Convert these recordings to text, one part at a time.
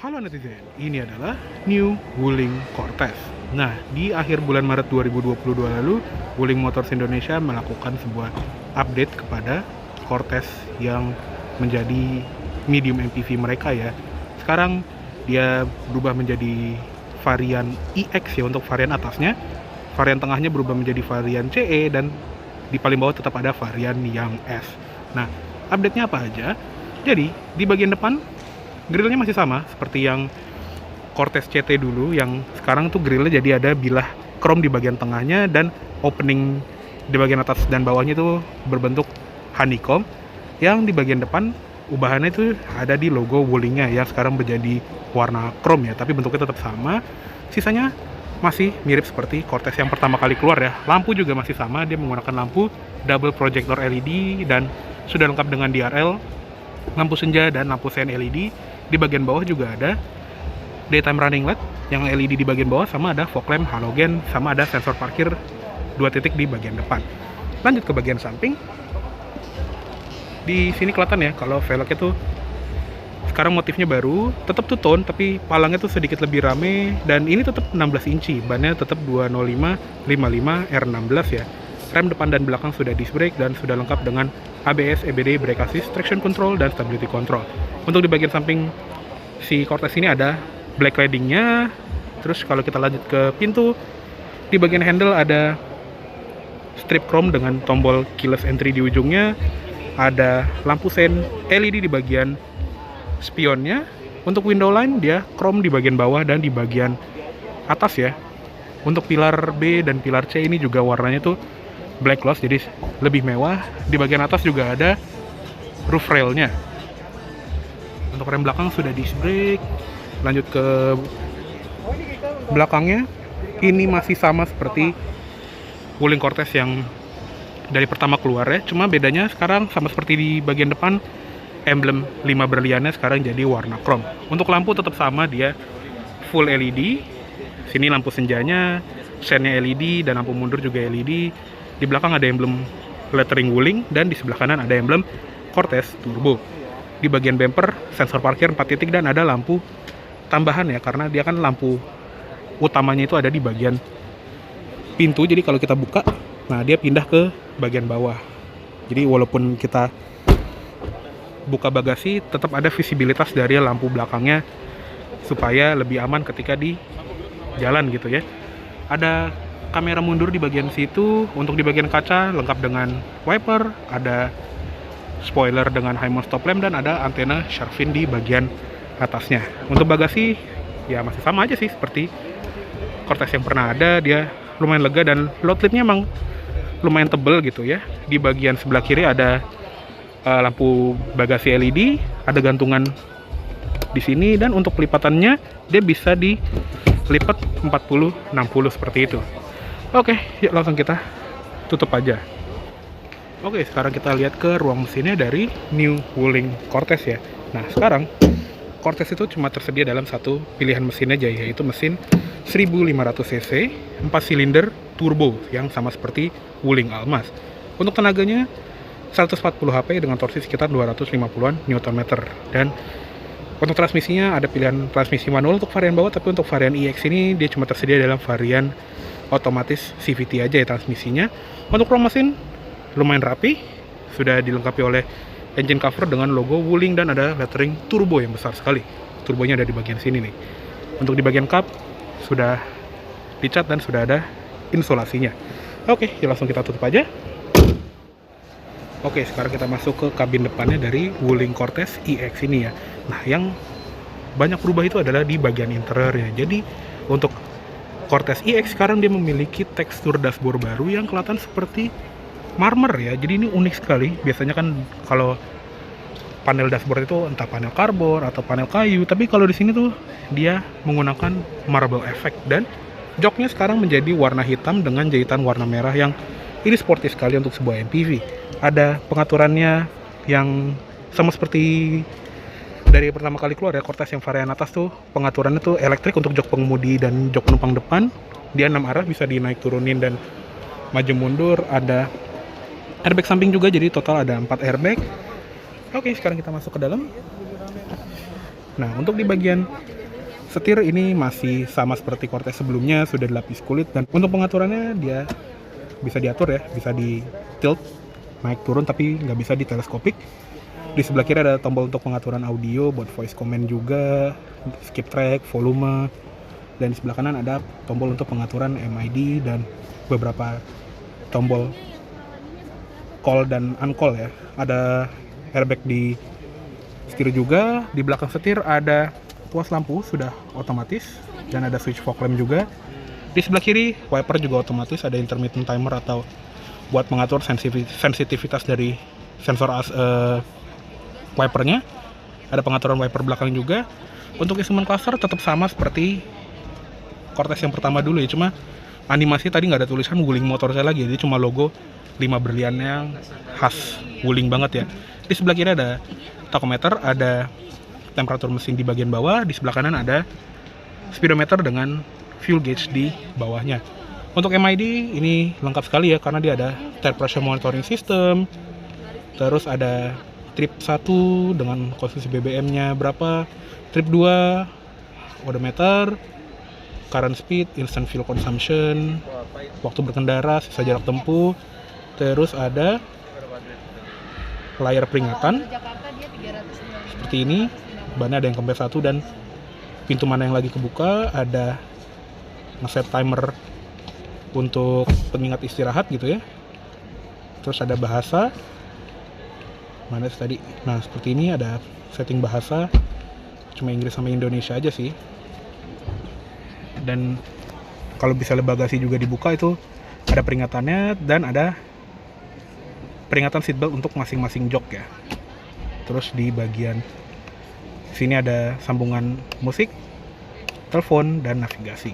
Halo netizen, ini adalah New Wuling Cortez. Nah, di akhir bulan Maret 2022 lalu, Wuling Motors Indonesia melakukan sebuah update kepada Cortez yang menjadi medium MPV mereka ya. Sekarang dia berubah menjadi varian EX ya untuk varian atasnya. Varian tengahnya berubah menjadi varian CE dan di paling bawah tetap ada varian yang S. Nah, update-nya apa aja? Jadi, di bagian depan grillnya masih sama seperti yang Cortez CT dulu, yang sekarang tuh grillnya jadi ada bilah chrome di bagian tengahnya dan opening di bagian atas dan bawahnya itu berbentuk honeycomb. Yang di bagian depan ubahannya itu ada di logo Wulingnya yang sekarang menjadi warna chrome ya, tapi bentuknya tetap sama. Sisanya masih mirip seperti Cortez yang pertama kali keluar ya. Lampu juga masih sama, dia menggunakan lampu double projector LED dan sudah lengkap dengan DRL, lampu senja dan lampu sen LED. Di bagian bawah juga ada daytime running light yang LED di bagian bawah, sama ada fog lamp halogen, sama ada sensor parkir 2 titik di bagian depan. Lanjut ke bagian samping. Di sini kelihatan ya kalau velgnya tuh sekarang motifnya baru, tetap two tone tapi palangnya tuh sedikit lebih rame, dan ini tetap 16 inci, bannya tetap 205 55 R16 ya. Rem depan dan belakang sudah disc brake dan sudah lengkap dengan ABS, EBD, brake assist, traction control, dan stability control. Untuk di bagian samping si Cortez ini ada black cladding-nya. Terus kalau kita lanjut ke pintu, di bagian handle ada strip chrome dengan tombol keyless entry di ujungnya. Ada lampu sen LED di bagian spionnya. Untuk window line dia chrome di bagian bawah dan di bagian atas ya. Untuk pilar B dan pilar C ini juga warnanya tuh black gloss, jadi lebih mewah. Di bagian atas juga ada roof railnya. Untuk rem belakang sudah disc brake. Lanjut ke belakangnya, ini masih sama seperti Wuling Cortez yang dari pertama keluar ya, cuma bedanya sekarang sama seperti di bagian depan, emblem 5 berliannya sekarang jadi warna chrome. Untuk lampu tetap sama, dia full LED. Sini lampu senjanya, sennya LED, dan lampu mundur juga LED. Di belakang ada emblem lettering Wuling, dan di sebelah kanan ada emblem Cortez Turbo. Di bagian bumper, sensor parkir 4 titik, dan ada lampu tambahan ya, karena dia kan lampu utamanya itu ada di bagian pintu. Jadi kalau kita buka, nah dia pindah ke bagian bawah. Jadi walaupun kita buka bagasi, tetap ada visibilitas dari lampu belakangnya supaya lebih aman ketika di jalan gitu ya. Ada kamera mundur di bagian situ. Untuk di bagian kaca lengkap dengan wiper, ada spoiler dengan high mount stop lamp, dan ada antena shark fin di bagian atasnya. Untuk bagasi ya masih sama aja sih seperti Cortez yang pernah ada. Dia lumayan lega dan load lipnya emang lumayan tebel gitu ya. Di bagian sebelah kiri ada lampu bagasi LED, ada gantungan di sini, dan untuk pelipatannya dia bisa dilipat 40-60 seperti itu. Oke, yuk langsung kita tutup aja. Oke, sekarang kita lihat ke ruang mesinnya dari New Wuling Cortez ya. Nah, sekarang Cortez itu cuma tersedia dalam satu pilihan mesin aja, yaitu mesin 1500 cc 4 silinder turbo yang sama seperti Wuling Almaz. Untuk tenaganya 140 HP dengan torsi sekitar 250-an Nm. Dan untuk transmisinya ada pilihan transmisi manual untuk varian bawah, tapi untuk varian EX ini dia cuma tersedia dalam varian otomatis CVT aja ya transmisinya. Untuk ruang mesin lumayan rapi, sudah dilengkapi oleh engine cover dengan logo Wuling dan ada lettering turbo yang besar sekali. Turbonya ada di bagian sini nih. Untuk di bagian kap sudah dicat dan sudah ada insulasinya. Oke, ya langsung kita tutup aja. Oke, sekarang kita masuk ke kabin depannya dari Wuling Cortez EX ini ya. Nah, yang banyak berubah itu adalah di bagian interiornya. Jadi untuk Cortez EX sekarang dia memiliki tekstur dashboard baru yang kelihatan seperti marmer ya. Jadi ini unik sekali. Biasanya kan kalau panel dashboard itu entah panel karbon atau panel kayu, tapi kalau di sini tuh dia menggunakan marble effect, dan joknya sekarang menjadi warna hitam dengan jahitan warna merah yang ini sporty sekali untuk sebuah MPV. Ada pengaturannya yang sama seperti dari pertama kali keluar ya, Cortez yang varian atas tuh pengaturannya tuh elektrik untuk jok pengemudi dan jok penumpang depan. Dia 6 arah, bisa dinaik turunin dan maju mundur. Ada airbag samping juga, jadi total ada 4 airbag. Oke, sekarang kita masuk ke dalam. Nah, untuk di bagian setir ini masih sama seperti Cortez sebelumnya, sudah dilapis kulit, dan untuk pengaturannya dia bisa diatur ya, bisa di tilt naik turun tapi nggak bisa di teleskopik. Di sebelah kiri ada tombol untuk pengaturan audio buat voice command juga, skip track, volume, dan di sebelah kanan ada tombol untuk pengaturan MID dan beberapa tombol call dan uncall ya. Ada airbag di setir juga. Di belakang setir ada tuas lampu sudah otomatis dan ada switch fog lamp juga. Di sebelah kiri wiper juga otomatis, ada intermittent timer atau buat mengatur sensitivitas dari sensor wipernya. Ada pengaturan wiper belakang juga. Untuk instrument cluster tetap sama seperti Cortez yang pertama dulu ya, cuma animasi tadi nggak ada tulisan Wuling motornya lagi, jadi cuma logo 5 berlian yang khas Wuling banget ya. Di sebelah kiri ada tachometer, ada temperatur mesin di bagian bawah, di sebelah kanan ada speedometer dengan fuel gauge di bawahnya. Untuk MID ini lengkap sekali ya, karena dia ada tire pressure monitoring system, terus ada trip 1 dengan konsumsi BBM-nya berapa, trip 2 odometer, current speed, instant fuel consumption, waktu berkendara, sisa jarak tempuh, terus ada layar peringatan seperti ini, bannya ada yang kempes 1 dan pintu mana yang lagi kebuka, ada ngeset timer untuk pengingat istirahat gitu ya. Terus ada bahasa, mana tadi, nah seperti ini ada setting bahasa, cuma Inggris sama Indonesia aja sih. Dan kalau bisa bagasi juga dibuka, itu ada peringatannya dan ada peringatan seatbelt untuk masing-masing jok ya. Terus di bagian sini ada sambungan musik, telepon, dan navigasi.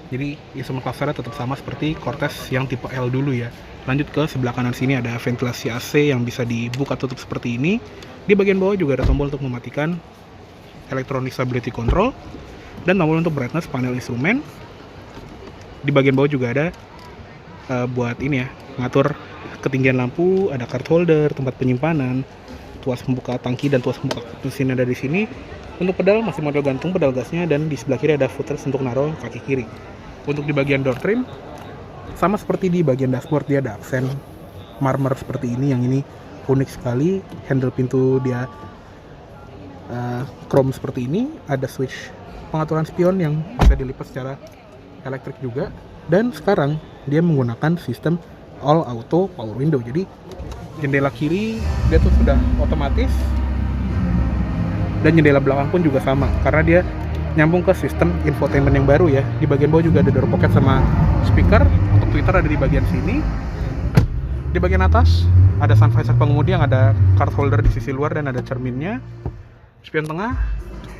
Jadi instrument clusternya tetap sama seperti Cortez yang tipe L dulu ya. Lanjut ke sebelah kanan sini ada ventilasi AC yang bisa dibuka tutup seperti ini. Di bagian bawah juga ada tombol untuk mematikan electronic stability control dan tombol untuk brightness panel instrumen. Di bagian bawah juga ada buat ini ya, ngatur ketinggian lampu, ada card holder, tempat penyimpanan, tuas pembuka tangki dan tuas pembuka mesin ada di sini. Untuk pedal masih model gantung pedal gasnya, dan di sebelah kiri ada footers untuk naruh kaki kiri. Untuk di bagian door trim sama seperti di bagian dashboard, dia ada aksen marmer seperti ini. Yang ini unik sekali, handle pintu dia chrome seperti ini. Ada switch pengaturan spion yang bisa dilipat secara elektrik juga, dan sekarang dia menggunakan sistem all auto power window. Jadi jendela kiri dia tuh sudah otomatis, dan jendela belakang pun juga sama karena dia nyambung ke sistem infotainment yang baru ya. Di bagian bawah juga ada door pocket sama speaker. Untuk Twitter ada di bagian sini. Di bagian atas ada sun visor pengemudi yang ada card holder di sisi luar dan ada cerminnya. Spion tengah,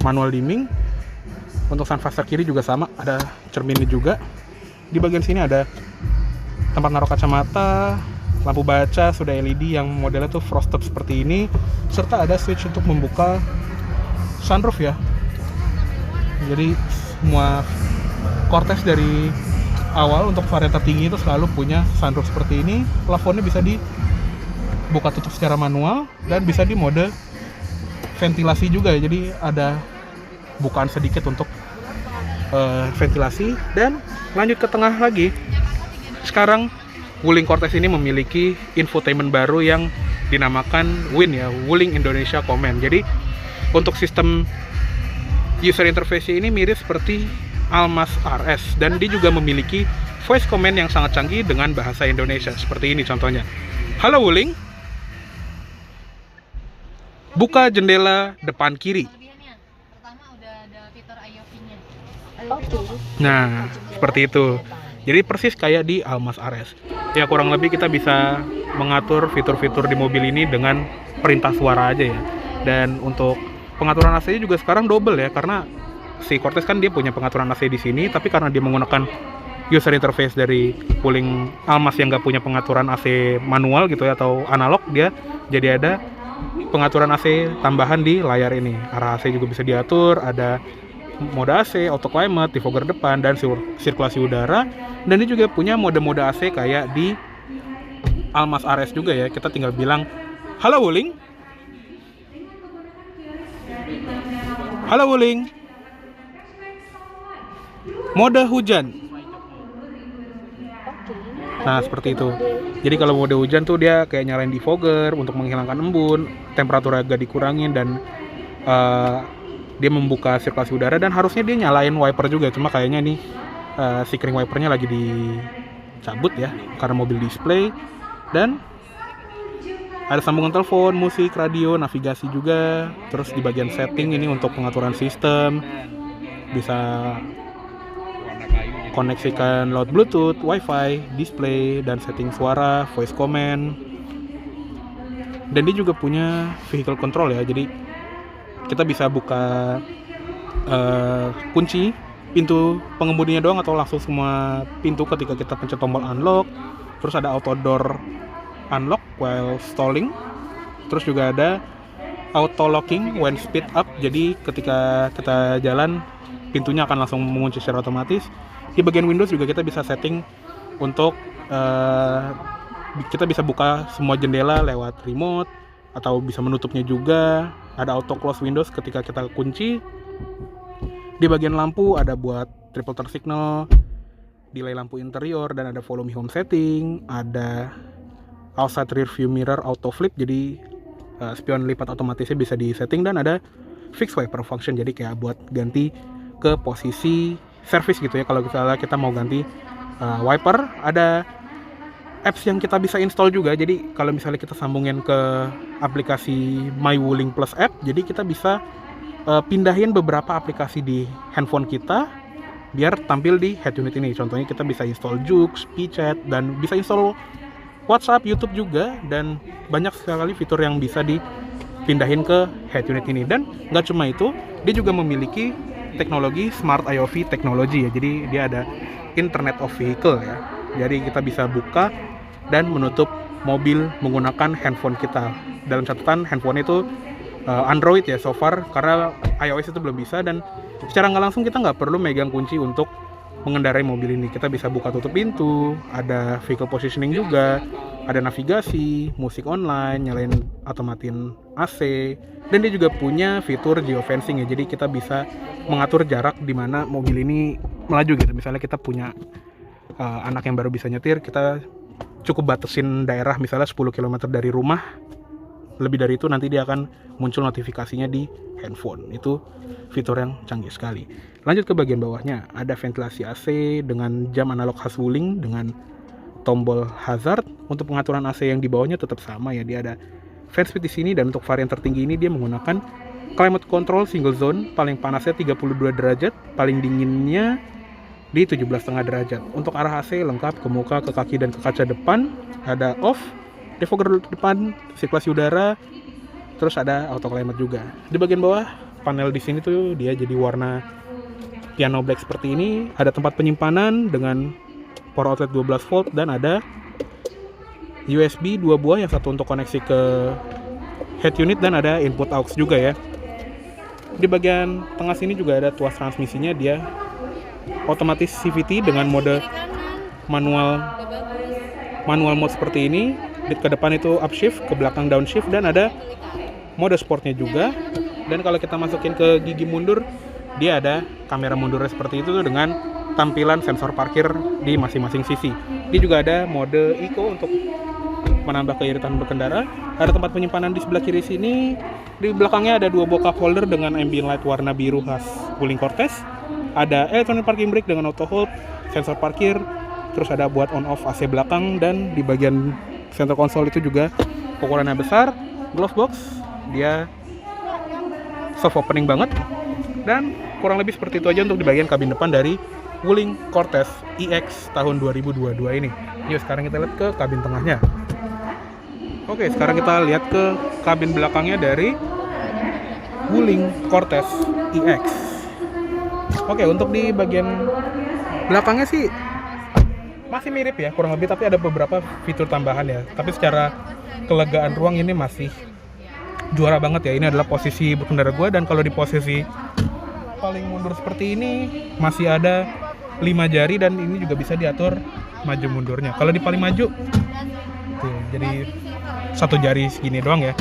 manual dimming. Untuk sun visor kiri juga sama, ada cerminnya juga. Di bagian sini ada tempat naruh kacamata, lampu baca sudah LED yang modelnya tuh frosted seperti ini, serta ada switch untuk membuka sunroof ya. Jadi semua Cortez dari awal untuk varian tertinggi itu selalu punya sunroof seperti ini. Plafonnya bisa dibuka tutup secara manual dan bisa di mode ventilasi juga ya. Jadi ada bukaan sedikit untuk ventilasi. Dan lanjut ke tengah lagi, sekarang Wuling Cortez ini memiliki infotainment baru yang dinamakan WIN ya, Wuling Indonesia Command. Jadi untuk sistem user interface ini mirip seperti Almas RS, dan dia juga memiliki voice command yang sangat canggih dengan bahasa Indonesia. Seperti ini contohnya. Halo Wuling, buka jendela depan kiri. Nah, seperti itu. Jadi persis kayak di Almas RS. Ya kurang lebih kita bisa mengatur fitur-fitur di mobil ini dengan perintah suara aja ya. Dan untuk pengaturan AC juga sekarang double ya, karena si Cortez kan dia punya pengaturan AC di sini, tapi karena dia menggunakan user interface dari Wuling Almas yang nggak punya pengaturan AC manual gitu ya atau analog, dia jadi ada pengaturan AC tambahan di layar ini. Arah AC juga bisa diatur, ada mode AC, auto climate, defogger depan, dan sirkulasi udara. Dan dia juga punya mode-mode AC kayak di Almas RS juga ya. Kita tinggal bilang, halo Wuling, Halo Wuling. Mode hujan. Nah, seperti itu. Jadi kalau mode hujan tuh dia kayak nyalain defogger untuk menghilangkan embun, temperatur agak dikurangin, dan dia membuka sirkulasi udara, dan harusnya dia nyalain wiper juga. Cuma kayaknya nih si kering wipernya lagi dicabut ya karena mobil display. Dan ada sambungan telepon, musik, radio, navigasi juga. Terus di bagian setting ini untuk pengaturan sistem, bisa koneksikan load Bluetooth, Wi-Fi, display, dan setting suara, voice command. Dan dia juga punya vehicle control ya, jadi kita bisa buka kunci pintu pengemudinya doang atau langsung semua pintu ketika kita pencet tombol unlock. Terus ada auto door unlock while stalling. Terus juga ada auto locking when speed up, jadi ketika kita jalan pintunya akan langsung mengunci secara otomatis. Di bagian Windows juga kita bisa setting untuk kita bisa buka semua jendela lewat remote atau bisa menutupnya juga. Ada auto close Windows ketika kita kunci. Di bagian lampu ada buat triple turn signal, delay lampu interior, dan ada volume home setting. Ada outside rear view mirror auto flip, jadi spion lipat otomatisnya bisa di setting. Dan ada fixed wiper function, jadi kayak buat ganti ke posisi service gitu ya. Kalau misalnya kita mau ganti wiper, ada apps yang kita bisa install juga. Jadi kalau misalnya kita sambungin ke aplikasi My Wuling Plus app, jadi kita bisa pindahin beberapa aplikasi di handphone kita biar tampil di head unit ini. Contohnya kita bisa install Joox, PChat, dan bisa install WhatsApp, YouTube juga, dan banyak sekali fitur yang bisa dipindahin ke head unit ini. Dan nggak cuma itu, dia juga memiliki teknologi Smart IoV teknologi ya. Jadi dia ada Internet of Vehicle ya. Jadi kita bisa buka dan menutup mobil menggunakan handphone kita. Dalam catatan handphone itu Android ya so far, karena iOS itu belum bisa. Dan secara nggak langsung kita nggak perlu megang kunci untuk mengendarai mobil ini. Kita bisa buka tutup pintu, ada vehicle positioning juga, ada navigasi, musik online, nyalain atau matiin AC, dan dia juga punya fitur geofencing ya. Jadi kita bisa mengatur jarak di mana mobil ini melaju gitu. Misalnya kita punya anak yang baru bisa nyetir, kita cukup batasin daerah misalnya 10 km dari rumah. Lebih dari itu nanti dia akan muncul notifikasinya di handphone. Itu fitur yang canggih sekali. Lanjut ke bagian bawahnya, ada ventilasi AC dengan jam analog khas Wuling dengan tombol hazard. Untuk pengaturan AC yang di bawahnya tetap sama ya, dia ada fan speed di sini. Dan untuk varian tertinggi ini dia menggunakan climate control single zone, paling panasnya 32 derajat, paling dinginnya di 17,5 derajat. Untuk arah AC lengkap ke muka, ke kaki, dan ke kaca depan. Ada off, defogger depan, sirkulasi udara, terus ada auto climate juga. Di bagian bawah panel di sini tuh dia jadi warna piano black seperti ini. Ada tempat penyimpanan dengan power outlet 12 volt, dan ada USB 2 buah, yang satu untuk koneksi ke head unit, dan ada input aux juga ya. Di bagian tengah sini juga ada tuas transmisinya, dia otomatis CVT dengan mode manual mode seperti ini. Ke depan itu upshift, ke belakang downshift, dan ada mode sportnya juga. Dan kalau kita masukin ke gigi mundur, dia ada kamera mundurnya seperti itu tuh, dengan tampilan sensor parkir di masing-masing sisi. Dia juga ada mode eco untuk menambah keiritan berkendara. Ada tempat penyimpanan di sebelah kiri sini. Di belakangnya ada 2 buah cup holder dengan ambient light warna biru khas Wuling Cortez. Ada electronic parking brake dengan auto hold, sensor parkir, terus ada buat on off AC belakang. Dan di bagian center console itu juga ukurannya besar. Glove box, dia soft opening banget. Dan kurang lebih seperti itu aja untuk di bagian kabin depan dari Wuling Cortez EX tahun 2022 ini. Yuk sekarang kita lihat ke kabin tengahnya. Oke, sekarang kita lihat ke kabin belakangnya dari Wuling Cortez EX. Oke, untuk di bagian belakangnya sih masih mirip ya kurang lebih, tapi ada beberapa fitur tambahan ya. Tapi secara kelegaan ruang ini masih juara banget ya. Ini adalah posisi berkendara gue, dan kalau di posisi paling mundur seperti ini masih ada 5 jari, dan ini juga bisa diatur maju mundurnya. Kalau di paling maju tuh jadi 1 jari segini doang ya.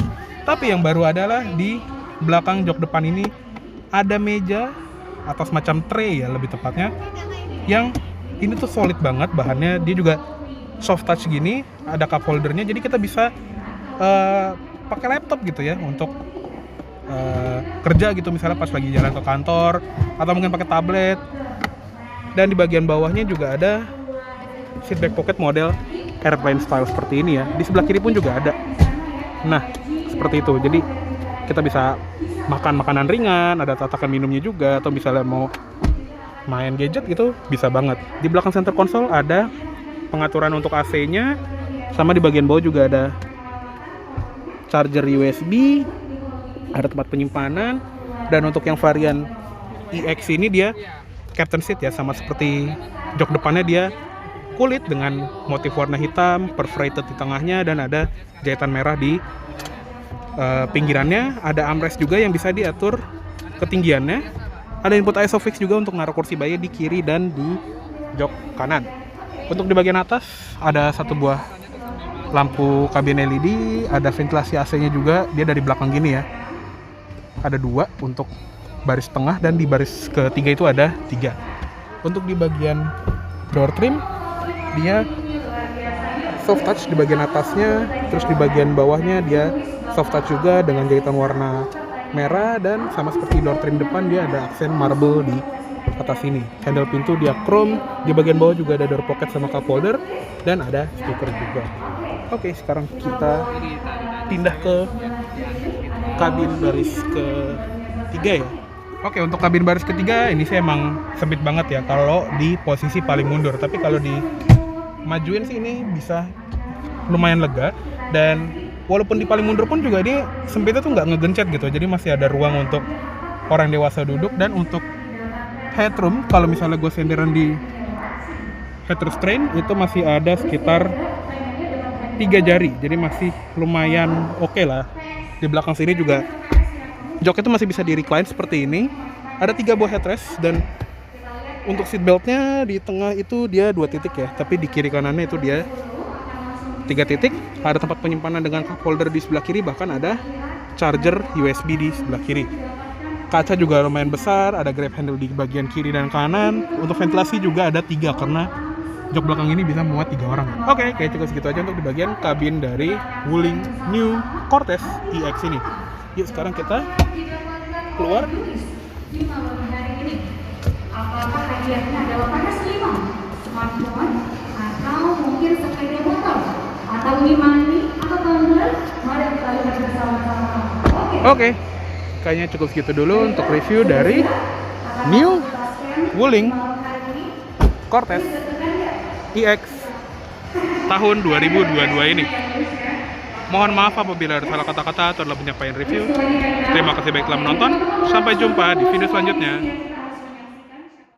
Tapi yang baru adalah di belakang jok depan ini Ada meja atau semacam tray ya lebih tepatnya, yang ini tuh solid banget bahannya. Dia juga soft touch gini, ada cup holdernya, jadi kita bisa pakai laptop gitu ya untuk kerja gitu, misalnya pas lagi jalan ke kantor atau mungkin pakai tablet. Dan di bagian bawahnya juga ada seat back pocket model airplane style seperti ini ya. Di sebelah kiri pun juga ada. Nah, seperti itu. Jadi kita bisa makan makanan ringan, ada tatakan minumnya juga, atau misalnya mau main gadget gitu bisa banget. Di belakang center console ada pengaturan untuk AC-nya, sama di bagian bawah juga ada charger USB, ada tempat penyimpanan. Dan untuk yang varian EX ini dia captain seat ya, sama seperti jok depannya dia kulit dengan motif warna hitam, perforated di tengahnya, dan ada jahitan merah di pinggirannya. Ada armrest juga yang bisa diatur ketinggiannya. Ada input ISOFIX juga untuk naruh kursi bayi di kiri dan di jok kanan. Untuk di bagian atas ada satu buah lampu kabin LED, ada ventilasi AC-nya juga, dia dari belakang gini ya. Ada dua untuk baris tengah, dan di baris ketiga itu ada 3. Untuk di bagian door trim dia soft touch di bagian atasnya, terus di bagian bawahnya dia soft touch juga dengan jahitan warna merah, dan sama seperti door trim depan dia ada aksen marble di atas ini. Handle pintu dia chrome, di bagian bawah juga ada door pocket sama cup holder, dan ada speaker juga. Oke, sekarang kita pindah ke kabin baris ketiga ya. Oke, untuk kabin baris ketiga ini sih emang sempit banget ya kalau di posisi paling mundur. Tapi kalau dimajuin sih ini bisa lumayan lega. Dan walaupun di paling mundur pun juga ini sempitnya tuh nggak ngegencet gitu. Jadi masih ada ruang untuk orang dewasa duduk. Dan untuk headroom, kalau misalnya gue senderan di head restraint itu masih ada sekitar 3 jari. Jadi masih lumayan oke lah. Di belakang sini juga jok itu masih bisa di recline seperti ini. Ada 3 buah headrest, dan untuk seat beltnya di tengah itu dia 2 titik ya, tapi di kiri kanannya itu dia 3 titik. Ada tempat penyimpanan dengan cup holder di sebelah kiri, bahkan ada charger USB di sebelah kiri. Kaca juga lumayan besar, ada grab handle di bagian kiri dan kanan. Untuk ventilasi juga ada 3 karena jok belakang ini bisa muat 3 orang. Oke, kayak cukup segitu aja untuk di bagian kabin dari Wuling New Cortez EX ini. Yuk sekarang kita keluar. Di malam hari ini, apakah hadiahnya adalah panas limau, smartphone, atau mungkin sepeda motor, atau mini, atau tumbler? Mari kita lihat bersama-sama. Oke. Kayaknya cukup segitu dulu untuk review dari New Wuling Cortez EX tahun 2022 ini. Mohon maaf apabila ada salah kata-kata atau dalam penyampaian review. Terima kasih baik telah menonton. Sampai jumpa di video selanjutnya.